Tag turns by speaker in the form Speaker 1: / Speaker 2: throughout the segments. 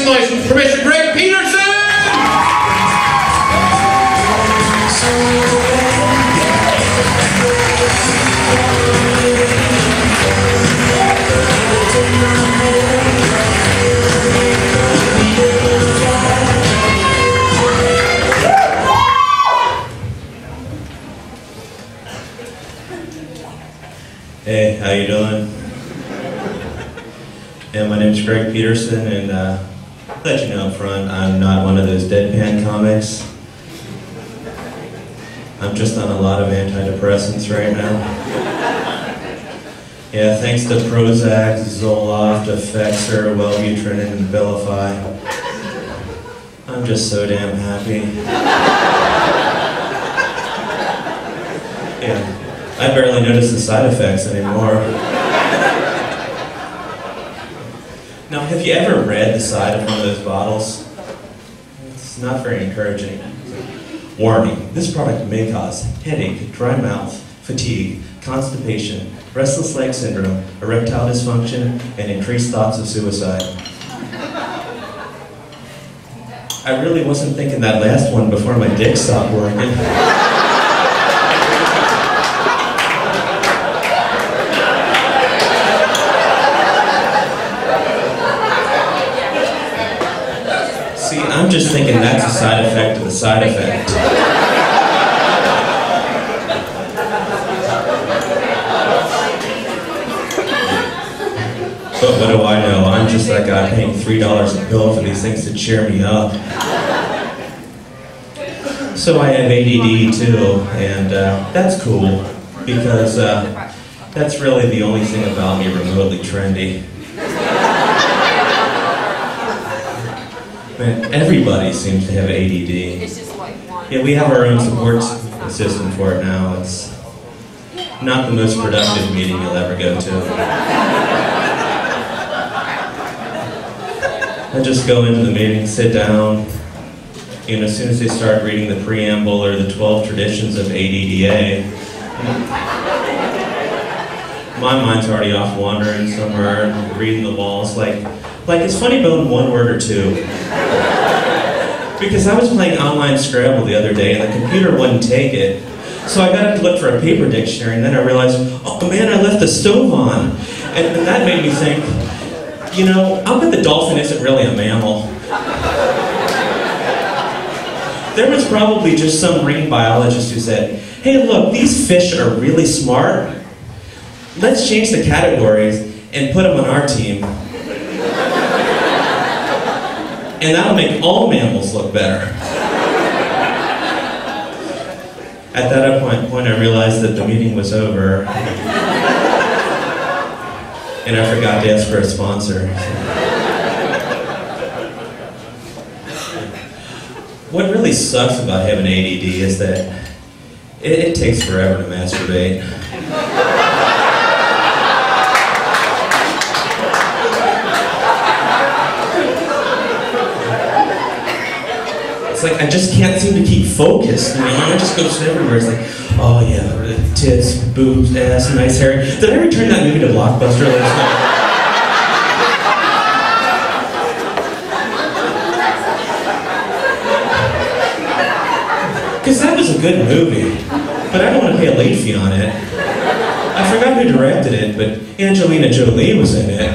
Speaker 1: some noise for Mr. Greg Petersen!
Speaker 2: Hey, how you doing? Yeah, my name's Greg Petersen, and I'll let you know up front, I'm not one of those deadpan comics. I'm just on a lot of antidepressants right now. Yeah, thanks to Prozac, Zoloft, Effexor, Wellbutrin, and Abilify. I'm just so damn happy. Yeah. I barely notice the side effects anymore. Now, have you ever read the side of one of those bottles? It's not very encouraging. Warning, this product may cause headache, dry mouth, fatigue, constipation, restless leg syndrome, erectile dysfunction, and increased thoughts of suicide. I really wasn't thinking that last one before my dick stopped working. See, I'm just thinking that's a side effect of the side effect. But what do I know? I'm just that guy paying $3 a pill for these things to cheer me up. So I have ADD too, and that's cool, because that's really the only thing about me remotely trendy. Man, everybody seems to have ADD. Yeah, we have our own support system for it now. It's not the most productive meeting you'll ever go to. I just go into the meeting, sit down, and as soon as they start reading the preamble or the 12 traditions of ADDA, my mind's already off wandering somewhere, reading the walls, like it's Funny Bone one word or two. Because I was playing online Scrabble the other day and the computer wouldn't take it. So I got to look for a paper dictionary, and then I realized, oh man, I left the stove on. And that made me think, you know, I'll bet the dolphin isn't really a mammal. There was probably just some marine biologist who said, hey look, these fish are really smart. Let's change the categories and put them on our team. And that'll make all mammals look better. At that point, I realized that the meeting was over. And I forgot to ask for a sponsor. What really sucks about having ADD is that it takes forever to masturbate. It's like I just can't seem to keep focused. My mind just goes everywhere. It's like, oh yeah, tits, boobs, ass, nice hair. Did I return that movie to Blockbuster last night? Because that was a good movie, but I don't want to pay a late fee on it. I forgot who directed it, but Angelina Jolie was in it. Oh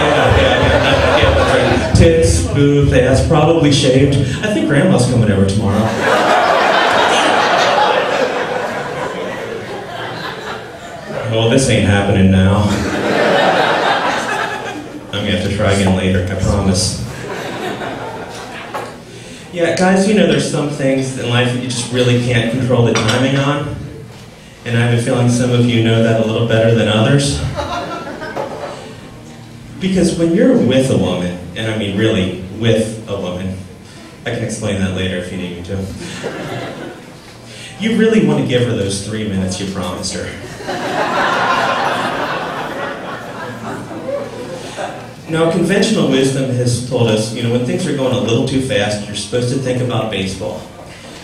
Speaker 2: yeah, that's right. Tits, boobs, ass, probably shaved. I think Grandma's coming over tomorrow. Well, this ain't happening now. I'm gonna have to try again later, I promise. Yeah, guys, you know there's some things in life that you just really can't control the timing on. And I have a feeling some of you know that a little better than others. Because when you're with a woman, and I mean really with a woman, I can explain that later if you need me to, you really want to give her those 3 minutes you promised her. Now, conventional wisdom has told us, you know, when things are going a little too fast, you're supposed to think about baseball.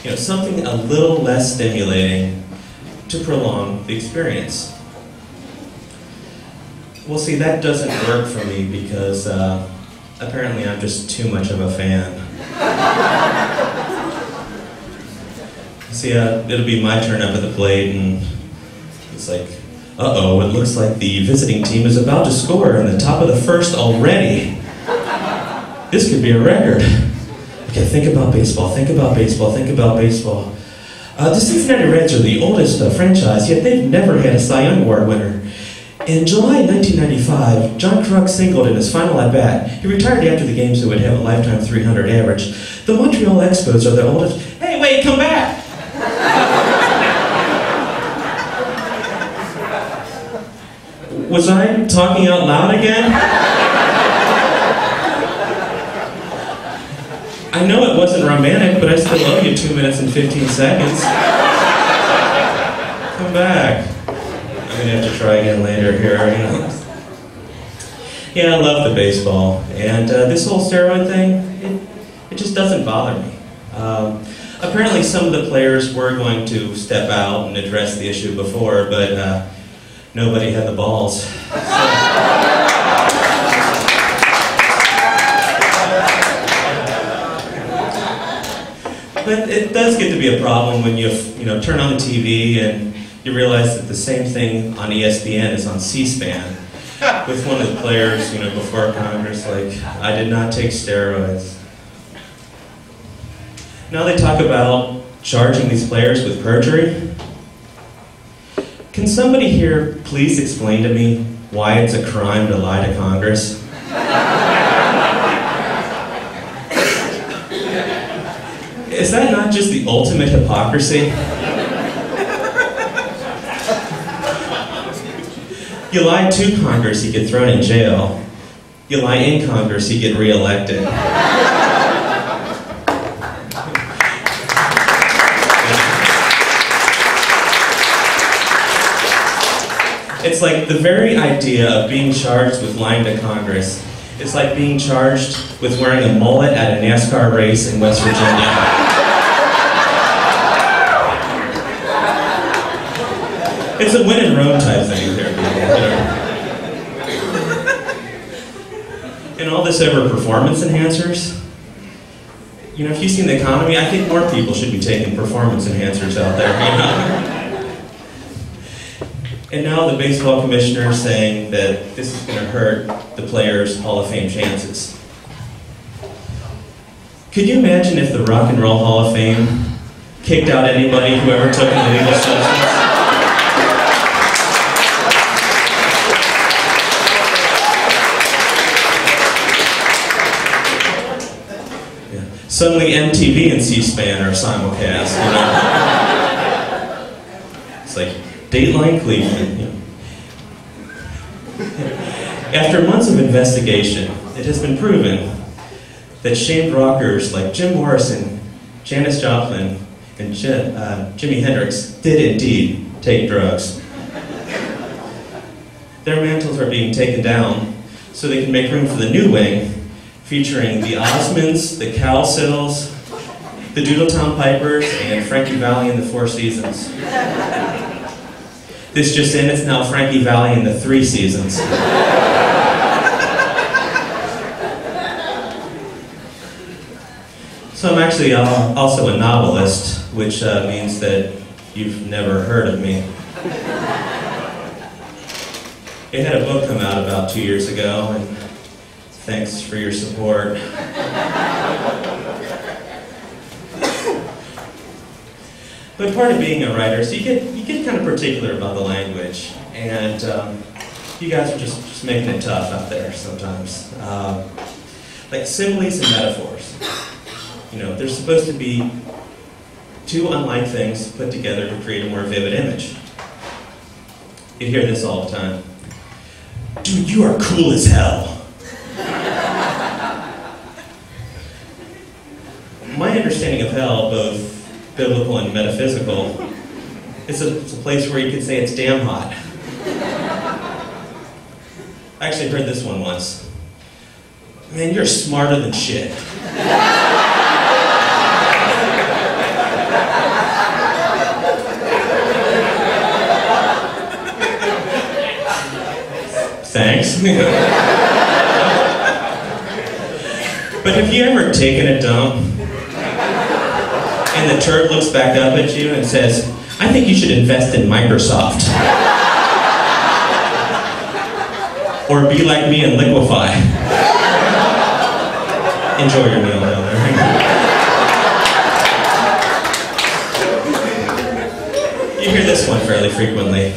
Speaker 2: You know, something a little less stimulating to prolong the experience. Well, see, that doesn't work for me because Apparently I'm just too much of a fan. See, it'll be my turn up at the plate, and it's like, uh-oh, it looks like the visiting team is about to score in the top of the first already. This could be a record. Okay, think about baseball, think about baseball, think about baseball. The Cincinnati Reds are the oldest franchise, yet they've never had a Cy Young Award winner. In July 1995, John Kruk singled in his final at-bat. He retired after the game so he would have a lifetime .300 average. The Montreal Expos are the oldest... Hey, wait, come back! Was I talking out loud again? I know it wasn't romantic, but I still owe you 2 minutes and 15 seconds. Come back. I'm gonna have to try again later here. Yeah, I love the baseball, and this whole steroid thing, it just doesn't bother me. Apparently some of the players were going to step out and address the issue before, but nobody had the balls. But it does get to be a problem when you turn on the TV and you realize that the same thing on ESPN is on C-SPAN with one of the players, before Congress, like, I did not take steroids. Now they talk about charging these players with perjury. Can somebody here please explain to me why it's a crime to lie to Congress? Is that not just the ultimate hypocrisy? You lie to Congress, you get thrown in jail. You lie in Congress, you get reelected. It's like the very idea of being charged with lying to Congress. It's like being charged with wearing a mullet at a NASCAR race in West Virginia. It's a win in Rome type thing here, And all this over performance enhancers. If you've seen the economy, I think more people should be taking performance enhancers out there, And now the baseball commissioner is saying that this is going to hurt the players' Hall of Fame chances. Could you imagine if the Rock and Roll Hall of Fame kicked out anybody who ever took an illegal substance? Yeah. Suddenly MTV and C-SPAN are simulcast, It's like Dateline Cleveland. After months of investigation, it has been proven that shamed rockers like Jim Morrison, Janis Joplin, and Jimi Hendrix did indeed take drugs. Their mantles are being taken down so they can make room for the new wing, featuring the Osmonds, the Cowsills, the Doodletown Pipers, and Frankie Valli and the Four Seasons. This just in, it's now Frankie Valli and the Three Seasons. So I'm actually also a novelist, which means that you've never heard of me. I had a book come out about 2 years ago, and thanks for your support. But part of being a writer, so you get kind of particular about the language, and you guys are just making it tough out there sometimes. Like similes and metaphors. They're supposed to be two unlike things put together to create a more vivid image. You hear this all the time. Dude, you are cool as hell. My understanding of hell, both biblical and metaphysical, it's a place where you could say it's damn hot. I actually heard this one once. Man, you're smarter than shit. Thanks. But have you ever taken a dump and the turd looks back up at you and says, I think you should invest in Microsoft. Or be like me and liquefy. Enjoy your meal down there. You hear this one fairly frequently.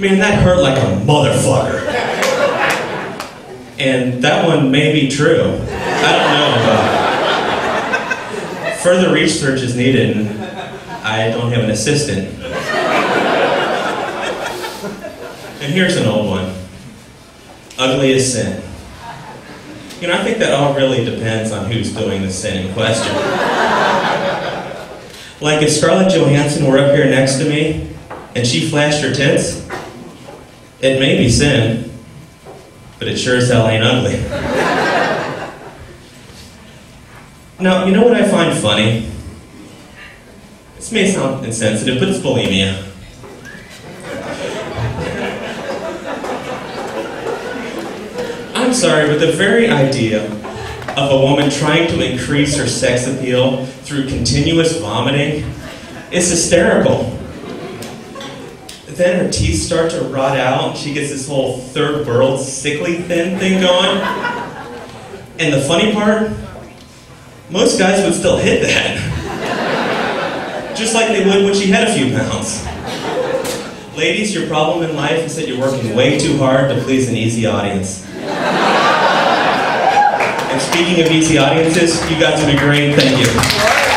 Speaker 2: Man, that hurt like a motherfucker. And that one may be true. I don't know. Further research is needed, and I don't have an assistant. And here's an old one. Ugly as sin. You know, I think that all really depends on who's doing the sin in question. Like if Scarlett Johansson were up here next to me, and she flashed her tits, it may be sin, but it sure as hell ain't ugly. Now, you know what I find funny? This may sound insensitive, but it's bulimia. I'm sorry, but the very idea of a woman trying to increase her sex appeal through continuous vomiting is hysterical. Then her teeth start to rot out, and she gets this whole third world sickly thin thing going. And the funny part, most guys would still hit that. Just like they would when she had a few pounds. Ladies, your problem in life is that you're working way too hard to please an easy audience. And speaking of easy audiences, you guys have been great. Thank you.